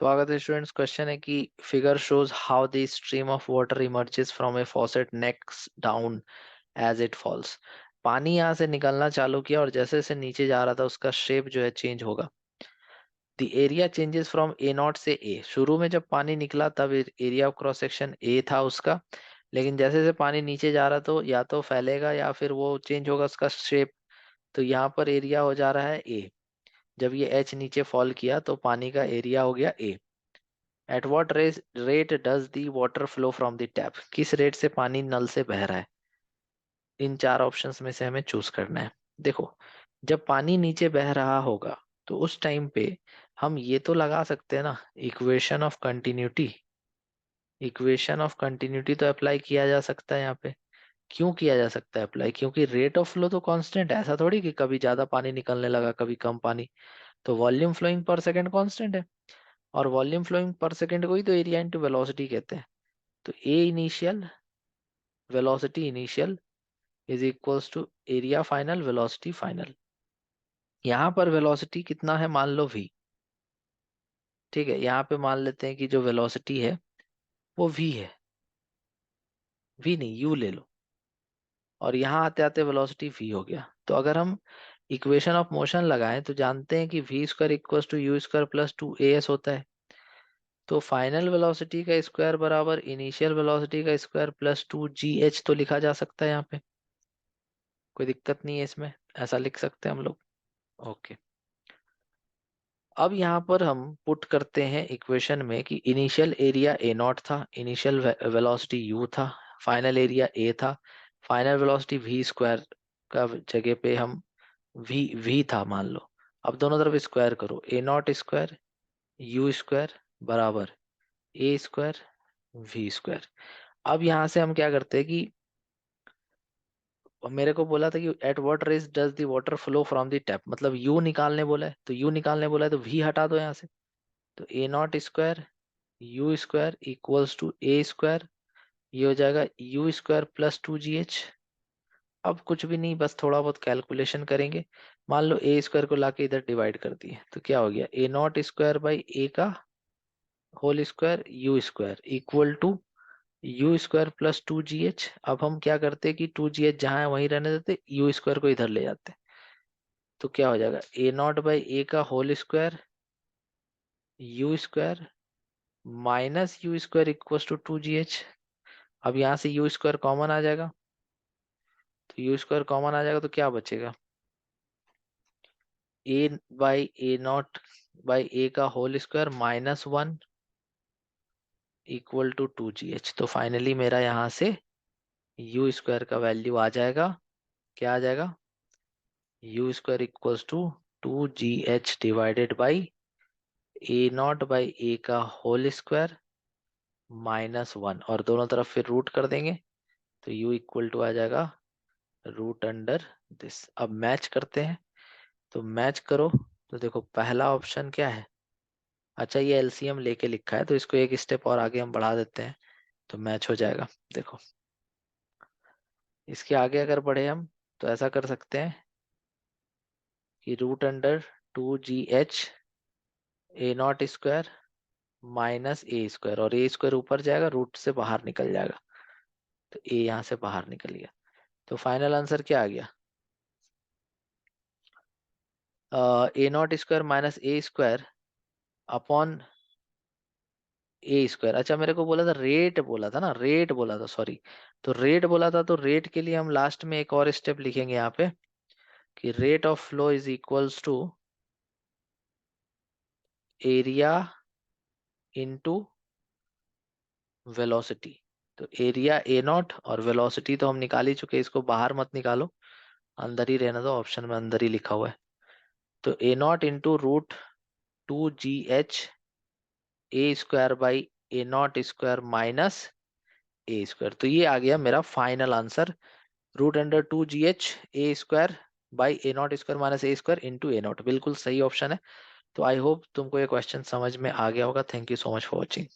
स्वागत है students. Question है कि figure shows how the stream of water emerges from a faucet necks down as it falls. पानी यहाँ से निकलना चालू किया और जैसे जैसे नीचे जा रहा था उसका शेप जो है चेंज होगा। The area changes from A not से ए। शुरू में जब पानी निकला तब area of cross section A था उसका, लेकिन जैसे जैसे पानी नीचे जा रहा तो या तो फैलेगा या फिर वो चेंज होगा उसका शेप। तो यहाँ पर एरिया हो जा रहा है ए। जब ये एच नीचे फॉल किया तो पानी का एरिया हो गया A. At what rate does the water flow from the tap. किस रेट से पानी नल से बह रहा है। इन चार ऑप्शंस में से हमें चूज करना है। देखो, जब पानी नीचे बह रहा होगा तो उस टाइम पे हम ये तो लगा सकते हैं ना, equation of continuity. Equation of continuity तो अप्लाई किया जा सकता है यहाँ पे। क्यों किया जा सकता है अप्लाई? क्योंकि रेट ऑफ फ्लो तो कांस्टेंट है। ऐसा थोड़ी कि कभी ज्यादा पानी निकलने लगा कभी कम पानी। तो volume flowing per second constant है, और वॉल्यूम फ्लोइंग पर सेकंड को ही तो एरिया इंटू वेलोसिटी कहते हैं। तो A initial, velocity initial is equals to area final, velocity final. यहाँ पर वेलोसिटी कितना है मान लो v। ठीक है, यहाँ पे मान लेते हैं कि जो वेलोसिटी है वो v है। v नहीं, u ले लो। और यहाँ आते आते वेलोसिटी v हो गया। तो अगर हम इक्वेशन ऑफ मोशन लगाएं तो जानते हैं कि v square equals to u square plus 2as होता है। तो फाइनल वेलोसिटी का स्क्वायर बराबर इनिशियल वेलोसिटी का स्क्वायर प्लस 2gh तो लिखा जा सकता है यहाँ पे। कोई दिक्कत नहीं है इसमें, ऐसा लिख सकते हैं हम लोग। ओके। अब यहाँ पर हम पुट करते हैं इक्वेशन में कि इनिशियल एरिया ए नॉट था, इनिशियल वेलोसिटी यू था, फाइनल एरिया ए था, फाइनल वेलोसिटी वी स्क्वायर का जगह पे हम वी था मान लो। अब दोनों तरफ स्क्वायर करो, ए नॉट स्क्वायर यू स्क्वायर बराबर ए स्क्वायर वी स्क्वायर। अब यहाँ से हम क्या करते हैं कि मेरे को बोला था कि at what rate does the water flow from the tap, मतलब यू निकालने बोला है तो यू निकालने बोला है तो वी हटा दो यहाँ से। तो A naught square you square equals to A square, ये हो जाएगा यू स्क्वायर प्लस 2gh। अब कुछ भी नहीं, बस थोड़ा बहुत कैलकुलेशन करेंगे। मान लो ए स्क्वायर को लाके इधर डिवाइड कर दिए तो क्या हो गया, ए नॉट स्क्वायर बाई ए का whole square you square equal to u square plus 2gh। अब हम क्या करते हैं कि 2gh जहाँ है वहीं रहने देते, यू स्क्वायर को इधर ले जाते। तो क्या हो जाएगा, ए नॉट बाई ए का whole square you square minus u square equal to 2gh। अब यहाँ से यू स्क्वायर कॉमन आ जाएगा, तो यू स्क्वायर कॉमन आ जाएगा तो क्या बचेगा, A by A naught by ए का whole square minus 1 equal to 2gh। तो फाइनली मेरा यहाँ से यू स्क्वायर का वैल्यू आ जाएगा। क्या आ जाएगा, U square equals to 2gh divided by A naught by ए का होल स्क्वायर माइनस 1, और दोनों तरफ फिर रूट कर देंगे तो u इक्वल टू आ जाएगा रूट अंडर दिस। अब मैच करते हैं, तो मैच करो। तो देखो पहला ऑप्शन क्या है, अच्छा ये एलसीएम लेके लिखा है तो इसको एक स्टेप और आगे हम बढ़ा देते हैं तो मैच हो जाएगा। देखो इसके आगे अगर बढ़े हम तो ऐसा कर सकते हैं कि root under 2gh a naught square minus A square, और ए स्क्वायर ऊपर जाएगा रूट से बाहर निकल जाएगा तो ए यहाँ से बाहर निकल गया। तो फाइनल आंसर क्या आ गया, ए naught square minus A square upon A square. अच्छा मेरे को बोला था रेट, बोला था ना रेट बोला था, सॉरी। तो रेट बोला था तो रेट के लिए हम लास्ट में एक और स्टेप लिखेंगे यहाँ पे कि rate of flow is equals to area into velocity. तो एरिया ए नॉट और वेलोसिटी तो हम निकाल ही चुके, इसको बाहर मत निकालो, अंदर ही रहने दो, ऑप्शन में अंदर ही लिखा हुआ है। तो A naught into root 2gh A square by A naught square minus A square. तो ये आ गया मेरा final answer, root under 2gh A square by A naught square minus A square into A naught. बिल्कुल सही option है। तो I hope तुमको ये क्वेश्चन समझ में आ गया होगा। Thank you so much for watching.